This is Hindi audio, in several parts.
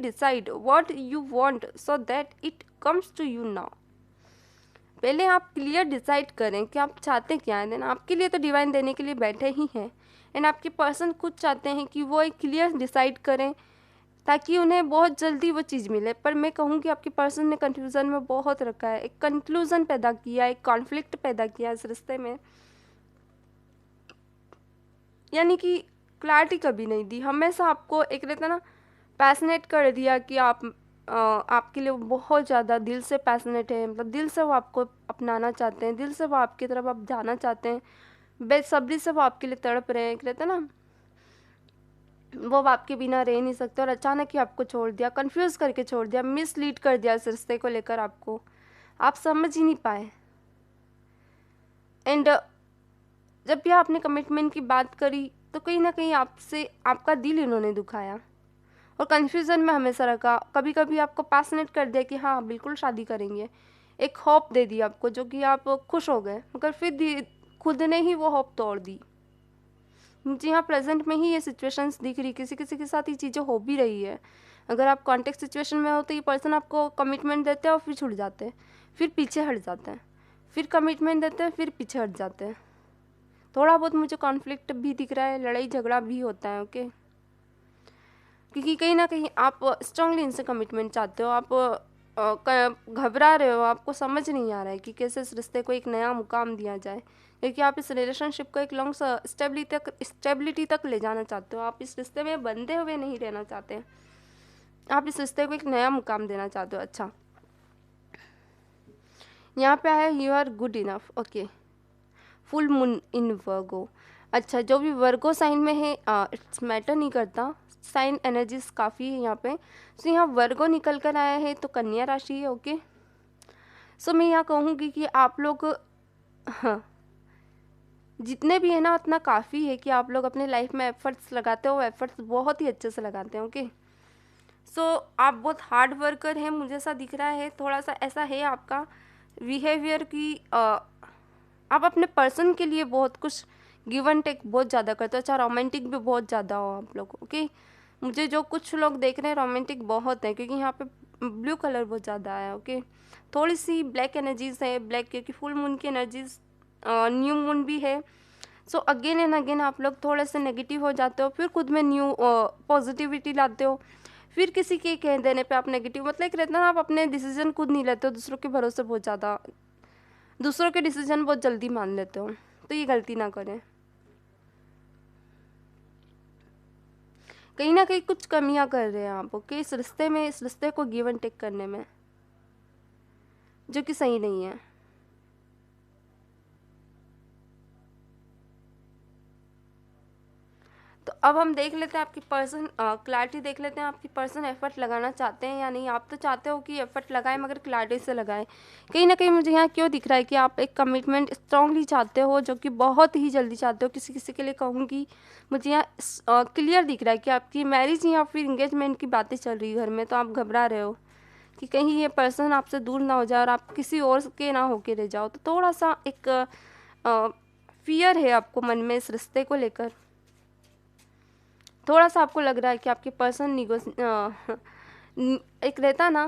Decide what you want so that it comes to you now. पहले आप क्लियर डिसाइड करें कि आप चाहते क्या हैं, देन आपके लिए तो डिवाइन देने के लिए बैठे ही हैं। एंड आपके पर्सन खुद चाहते हैं कि वो एक क्लियर डिसाइड करें ताकि उन्हें बहुत जल्दी वो चीज़ मिले। पर मैं कहूँ कि आपके पर्सन ने कन्फ्यूज़न में बहुत रखा है, एक कंक्लूज़न पैदा किया, एक कॉन्फ्लिक्ट पैदा किया इस रिश्ते में, यानी कि क्लैरिटी कभी नहीं दी। हमेशा आपको एक रहता ना पैशनेट कर दिया कि आपके लिए वो बहुत ज़्यादा दिल से पैशनेट है, मतलब दिल से वो आपको अपनाना चाहते हैं, दिल से वो आपकी तरफ आप जाना चाहते हैं, बेसब्री से वो आपके लिए तड़प रहे हैं। एक रहता ना वो अब आपके बिना रह नहीं सकते, और अचानक ही आपको छोड़ दिया, कंफ्यूज करके छोड़ दिया, मिसलीड कर दिया इस रिश्ते को लेकर आपको, आप समझ ही नहीं पाए। एंड जब भी आपने कमिटमेंट की बात करी तो कहीं ना कहीं आपसे आपका दिल इन्होंने दुखाया और कन्फ्यूज़न में हमेशा रखा। कभी कभी आपको पैशनेट कर दिया कि हाँ बिल्कुल शादी करेंगे, एक होप दे दी आपको जो कि आप खुश हो गए, मगर फिर खुद ने ही वो होप तोड़ दी। जी हाँ, प्रेजेंट में ही ये सिचुएशंस दिख रही, किसी किसी के साथ ये चीज़ें हो भी रही है। अगर आप कॉन्टेक्ट सिचुएशन में हो तो ये पर्सन आपको कमिटमेंट देते हैं और फिर छुड़ जाते हैं, फिर पीछे हट जाते हैं, फिर कमिटमेंट देते हैं, फिर पीछे हट जाते हैं। थोड़ा बहुत मुझे कॉन्फ्लिक्ट भी दिख रहा है, लड़ाई झगड़ा भी होता है। ओके, क्योंकि कहीं ना कहीं आप स्ट्रांगली इनसे कमिटमेंट चाहते हो, आप घबरा रहे हो, आपको समझ नहीं आ रहा है कि कैसे इस रिश्ते को एक नया मुकाम दिया जाए, क्योंकि आप इस रिलेशनशिप को एक लॉन्ग स्टेबिलिटी तक ले जाना चाहते हो। आप इस रिश्ते में बंधे हुए नहीं रहना चाहते, आप इस रिश्ते को एक नया मुकाम देना चाहते हो। अच्छा, यहाँ पे है you are good enough. Okay, full moon in Virgo. अच्छा, जो भी वर्गो साइन में है इट्स मैटर नहीं करता, साइन एनर्जीज काफ़ी है यहाँ पे। सो यहाँ वर्गो निकल कर आया है तो कन्या राशि है। ओके, सो मैं यहाँ कहूँगी कि आप लोग हाँ जितने भी है ना उतना काफ़ी है कि आप लोग अपने लाइफ में एफर्ट्स लगाते हो, एफर्ट्स बहुत ही अच्छे से लगाते हैं। ओके, सो आप बहुत हार्ड वर्कर हैं, मुझे ऐसा दिख रहा है। थोड़ा सा ऐसा है आपका बिहेवियर कि आप अपने पर्सन के लिए बहुत कुछ गिव एंड टेक बहुत ज़्यादा करते हो। अच्छा, रोमांटिक भी बहुत ज़्यादा हो आप लोग। ओके, मुझे जो कुछ लोग देख रहे हैं रोमांटिक बहुत है, क्योंकि यहाँ पे ब्लू कलर बहुत ज़्यादा है। ओके, थोड़ी सी ब्लैक एनर्जीज है, ब्लैक क्योंकि फुल मून की एनर्जीज, न्यू मून भी है। सो अगेन एंड अगेन आप लोग थोड़े से नेगेटिव हो जाते हो, फिर खुद में न्यू पॉजिटिविटी लाते हो, फिर किसी के कह देने पे आप नेगेटिव, मतलब एक रहता है ना आप अपने डिसीजन खुद नहीं लेते हो, दूसरों के भरोसे बहुत ज़्यादा, दूसरों के डिसीजन बहुत जल्दी मान लेते हो, तो ये गलती ना करें। कहीं ना कहीं कुछ कमियां कर रहे हैं आप। ओके, इस रिश्ते में, इस रिश्ते को गिव एंड टेक करने में, जो कि सही नहीं है। तो अब हम देख लेते हैं आपकी पर्सन क्लैरिटी देख लेते हैं, आपकी पर्सन एफर्ट लगाना चाहते हैं या नहीं। आप तो चाहते हो कि एफर्ट लगाए मगर क्लैरिटी से लगाए। कहीं ना कहीं मुझे यहाँ क्यों दिख रहा है कि आप एक कमिटमेंट स्ट्रांगली चाहते हो, जो कि बहुत ही जल्दी चाहते हो। किसी किसी के लिए कहूँगी, मुझे यहाँ क्लियर दिख रहा है कि आपकी मैरिज या फिर इंगेजमेंट की बातें चल रही है घर में, तो आप घबरा रहे हो कि कहीं ये पर्सन आपसे दूर ना हो जाए और आप किसी और के ना होके रह जाओ। तो थोड़ा सा एक फियर है आपको मन में इस रिश्ते को लेकर। थोड़ा सा आपको लग रहा है कि आपके पर्सन एक रहता ना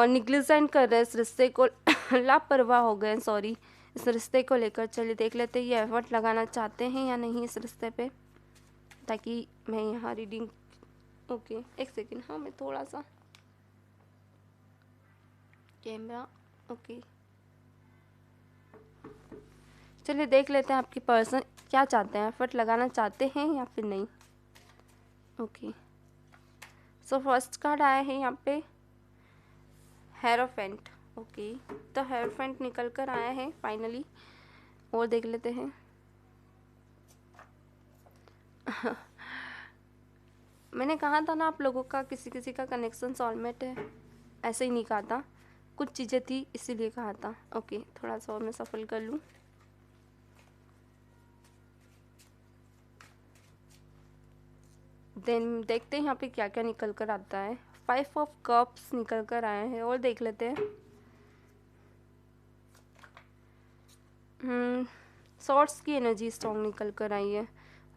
निग्लिजेंट कर रहे हैं इस रिश्ते को लापरवाह हो गए, सॉरी, इस रिश्ते को लेकर। चलिए देख लेते हैं ये एफर्ट लगाना चाहते हैं या नहीं इस रिश्ते पे, ताकि मैं यहाँ रीडिंग। ओके, एक सेकेंड, हाँ मैं थोड़ा सा कैमरा। ओके, चलिए देख लेते हैं आपकी पर्सन क्या चाहते हैं, एफर्ट लगाना चाहते हैं या फिर नहीं। ओके, सो फर्स्ट कार्ड आया है यहाँ पे हेरोफेंट। ओके, तो हेरोफेंट निकल कर आया है फाइनली, और देख लेते हैं। मैंने कहा था ना आप लोगों का किसी किसी का कनेक्शन सोलमेट है, ऐसे ही नहीं कहा था, कुछ चीज़ें थी इसीलिए कहा था। ओके, थोड़ा सा और मैं सफल कर लूँ। देन देखते हैं यहाँ पे क्या क्या निकल कर आता है। 5 ऑफ कप्स निकल कर आए हैं, और देख लेते हैं। सॉर्ट्स की एनर्जी स्ट्रॉन्ग निकल कर आई है।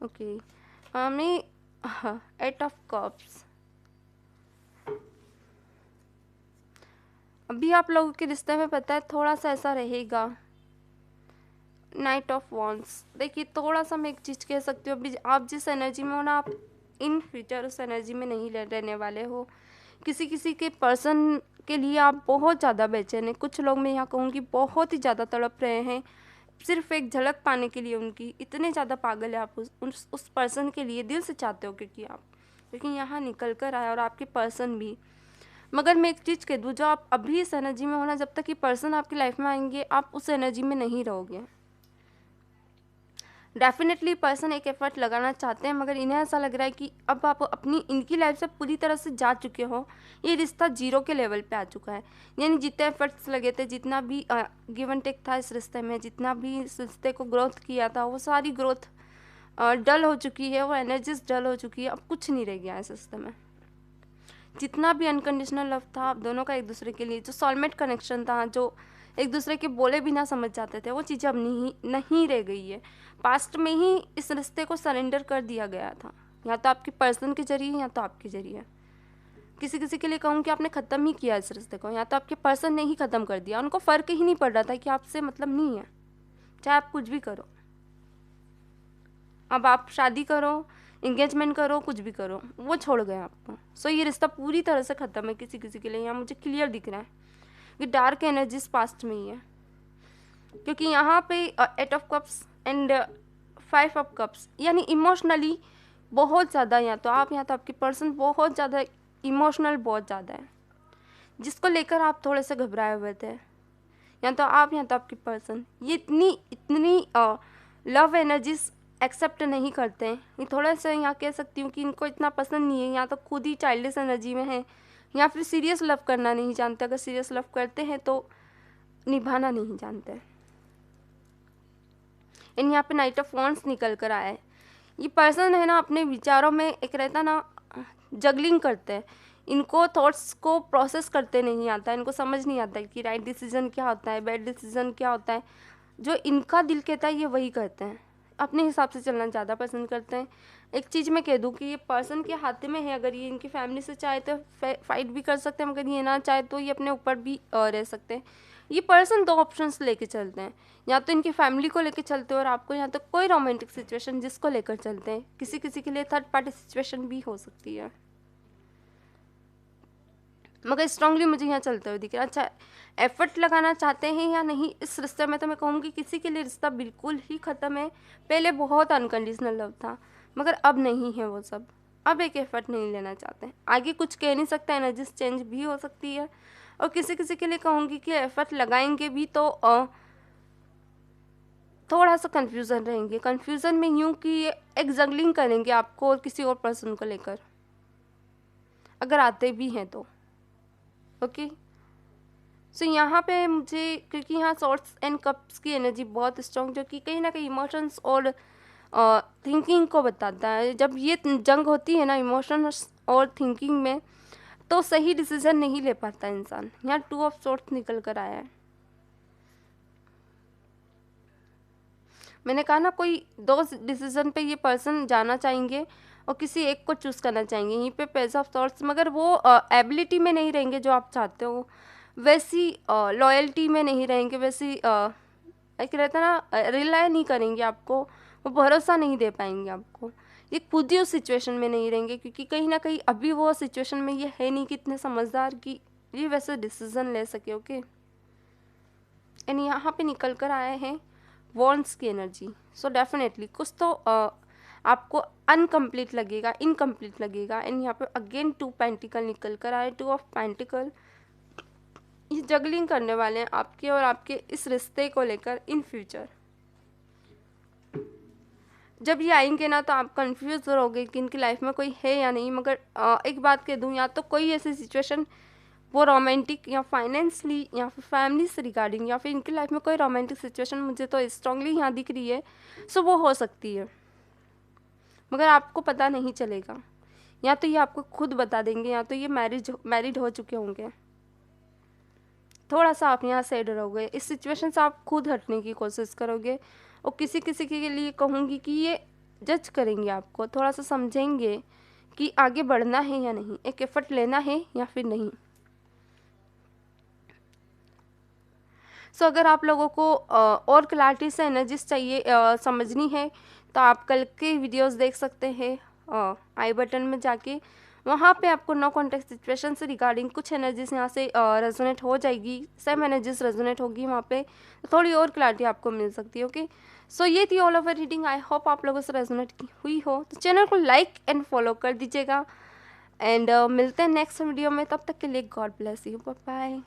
ओके, मैं हाँ, 8 ऑफ कप्स। अभी आप लोगों के रिश्ते में पता है थोड़ा सा ऐसा रहेगा। 9 ऑफ वॉन्ड्स। देखिए थोड़ा सा मैं एक चीज़ कह सकती हूँ, अभी आप जिस एनर्जी में हो ना, आप इन फ्यूचर उस एनर्जी में नहीं रहने वाले हो। किसी किसी के पर्सन के लिए आप बहुत ज़्यादा बेचैन हैं। कुछ लोग मैं यहाँ कहूँगी बहुत ही ज़्यादा तड़प रहे हैं, सिर्फ एक झलक पाने के लिए उनकी। इतने ज़्यादा पागल है आप उस पर्सन के लिए, दिल से चाहते हो क्योंकि यहाँ निकल कर आया, और आपके पर्सन भी। मगर मैं एक चीज़ कह दूँ, जो आप अभी इस एनर्जी में हो ना, जब तक ये पर्सन आपकी लाइफ में आएंगे आप उस एनर्जी में नहीं रहोगे। डेफिनेटली पर्सन एक एफर्ट लगाना चाहते हैं, मगर इन्हें ऐसा लग रहा है कि अब आप अपनी इनकी लाइफ से पूरी तरह से जा चुके हो। ये रिश्ता जीरो के लेवल पे आ चुका है। यानी जितने एफर्ट्स लगे थे, जितना भी गिव एंड टेक था इस रिश्ते में, जितना भी इस रिश्ते को ग्रोथ किया था, वो सारी ग्रोथ डल हो चुकी है। वो एनर्जीज डल हो चुकी है। अब कुछ नहीं रह गया है इस रिश्ते में। जितना भी अनकंडीशनल लव था आप दोनों का एक दूसरे के लिए, जो सोलमेट कनेक्शन था, जो एक दूसरे के बोले बिना समझ जाते थे, वो चीज़ें अब नहीं रह गई है। पास्ट में ही इस रिश्ते को सरेंडर कर दिया गया था, या तो आपके पर्सन के जरिए या तो आपके जरिए। किसी किसी के लिए कहूँ कि आपने ख़त्म ही किया इस रिश्ते को, या तो आपके पर्सन ने ही ख़त्म कर दिया। उनको फ़र्क ही नहीं पड़ रहा था कि आपसे मतलब नहीं है, चाहे आप कुछ भी करो। अब आप शादी करो, इंगेजमेंट करो, कुछ भी करो, वो छोड़ गए आपको। सो ये रिश्ता पूरी तरह से ख़त्म है किसी किसी के लिए। यहाँ मुझे क्लियर दिख रहा है कि डार्क एनर्जीज पास्ट में ही है, क्योंकि यहाँ पे 8 of cups and 5 of cups, यानी इमोशनली बहुत ज़्यादा, या तो आप या तो आपकी पर्सन बहुत ज़्यादा इमोशनल, बहुत ज़्यादा है, जिसको लेकर आप थोड़े से घबराए हुए थे। या तो आप या तो आपकी पर्सन ये इतनी लव एनर्जीज एक्सेप्ट नहीं करते हैं। ये थोड़ा सा यहाँ कह सकती हूँ कि इनको इतना पसंद नहीं है, या तो खुद ही चाइल्डिश एनर्जी में है, या फिर सीरियस लव करना नहीं जानते। अगर सीरियस लव करते हैं तो निभाना नहीं जानते। इन यहाँ पे नाइट ऑफ वॉन्ड्स निकल कर आया है। ये पर्सन है ना, अपने विचारों में एक रहता ना, जगलिंग करते हैं। इनको थॉट्स को प्रोसेस करते नहीं आता है। इनको समझ नहीं आता है कि राइट डिसीजन क्या होता है, बैड डिसीजन क्या होता है। जो इनका दिल कहता है ये वही करते हैं। अपने हिसाब से चलना ज़्यादा पसंद करते हैं। एक चीज़ मैं कह दूँ कि ये पर्सन के हाथ में है। अगर ये इनकी फैमिली से चाहे तो फाइट भी कर सकते हैं, मगर ये ना चाहे तो ये अपने ऊपर भी रह सकते हैं। ये पर्सन दो ऑप्शंस लेके चलते हैं, या तो इनकी फैमिली को लेके चलते हैं और आपको, या तो कोई रोमांटिक सिचुएशन जिसको लेकर चलते हैं। किसी किसी के लिए थर्ड पार्टी सिचुएशन भी हो सकती है, मगर स्ट्रांगली मुझे यहाँ चलते हुए दिख रहा है। अच्छा, एफर्ट लगाना चाहते हैं या नहीं इस रिश्ते में, तो मैं कहूँगी किसी के लिए रिश्ता बिल्कुल ही ख़त्म है। पहले बहुत अनकंडीशनल लव था, मगर अब नहीं है वो सब। अब एक एफर्ट नहीं लेना चाहते हैं। आगे कुछ कह नहीं सकता, एनर्जीज चेंज भी हो सकती है। और किसी किसी के लिए कहूँगी कि एफर्ट लगाएंगे भी तो थोड़ा सा कन्फ्यूज़न रहेंगे। कन्फ्यूज़न में यूँ कि एक जंगलिंग करेंगे आपको और किसी और पर्सन को लेकर, अगर आते भी हैं तो। ओके, सो यहाँ पे मुझे, क्योंकि यहाँ सॉर्ट्स एंड कप्स की एनर्जी बहुत स्ट्रॉन्ग, जो कि कहीं ना कहीं इमोशंस और थिंकिंग को बताता है। जब ये जंग होती है ना इमोशंस और थिंकिंग में, तो सही डिसीजन नहीं ले पाता इंसान। यहाँ 2 ऑफ सॉर्ट्स निकल कर आया है। मैंने कहा ना, कोई दो डिसीजन पे ये पर्सन जाना चाहेंगे और किसी एक को चूज़ करना चाहेंगे। यहीं पे पेज ऑफ सॉर्ट्स, मगर वो एबिलिटी में नहीं रहेंगे जो आप चाहते हो, वैसी लॉयल्टी में नहीं रहेंगे, वैसी एक रहता ना, रिलाय नहीं करेंगे आपको, वो भरोसा नहीं दे पाएंगे आपको। ये खुद ही उस सिचुएशन में नहीं रहेंगे, क्योंकि कहीं ना कहीं अभी वो सिचुएशन में ये है नहीं कि इतने समझदार कि ये वैसे डिसीजन ले सके। ओके, एंड यहाँ पे निकल कर आए हैं वॉन्ड्स की एनर्जी। सो डेफिनेटली कुछ तो आपको अनकम्प्लीट लगेगा, इनकम्प्लीट लगेगा। एंड यहाँ पे अगेन 2 पेंटिकल निकल कर आए, 2 ऑफ पेंटिकल। ये जगलिंग करने वाले हैं आपके और आपके इस रिश्ते को लेकर इन फ्यूचर। जब ये आएंगे ना, तो आप कंफ्यूज रहोगे कि इनकी लाइफ में कोई है या नहीं। मगर एक बात कह दूँ, या तो कोई ऐसी सिचुएशन, वो रोमांटिक या फाइनेंशली या फिर फैमिली से रिगार्डिंग, या फिर इनकी लाइफ में कोई रोमांटिक सिचुएशन मुझे तो स्ट्रांगली यहाँ दिख रही है। सो वो हो सकती है, मगर आपको पता नहीं चलेगा। या तो ये आपको खुद बता देंगे, या तो ये मैरिड हो चुके होंगे। थोड़ा सा आप यहाँ सैड रहोगे, इस सिचुएशन से आप खुद हटने की कोशिश करोगे। और किसी किसी के लिए कहूँगी कि ये जज करेंगे आपको, थोड़ा सा समझेंगे कि आगे बढ़ना है या नहीं, एक एफर्ट लेना है या फिर नहीं। सो अगर आप लोगों को और क्लैरिटी से एनर्जीज चाहिए, समझनी है, तो आप कल के वीडियोस देख सकते हैं आई बटन में जाके। वहाँ पे आपको नो कॉन्टेक्ट सिचुएशन से रिगार्डिंग कुछ एनर्जीज यहाँ से रेजोनेट हो जाएगी, सेम एनर्जीज रेजोनेट होगी वहाँ पे, तो थोड़ी और क्लैरिटी आपको मिल सकती है। ओके, सो ये थी all over reading. I hope आप लोगों से रेजोनेट हुई हो, तो चैनल को लाइक एंड फॉलो कर दीजिएगा। एंड मिलते हैं नेक्स्ट वीडियो में, तब तक के लिए God bless you, bye bye.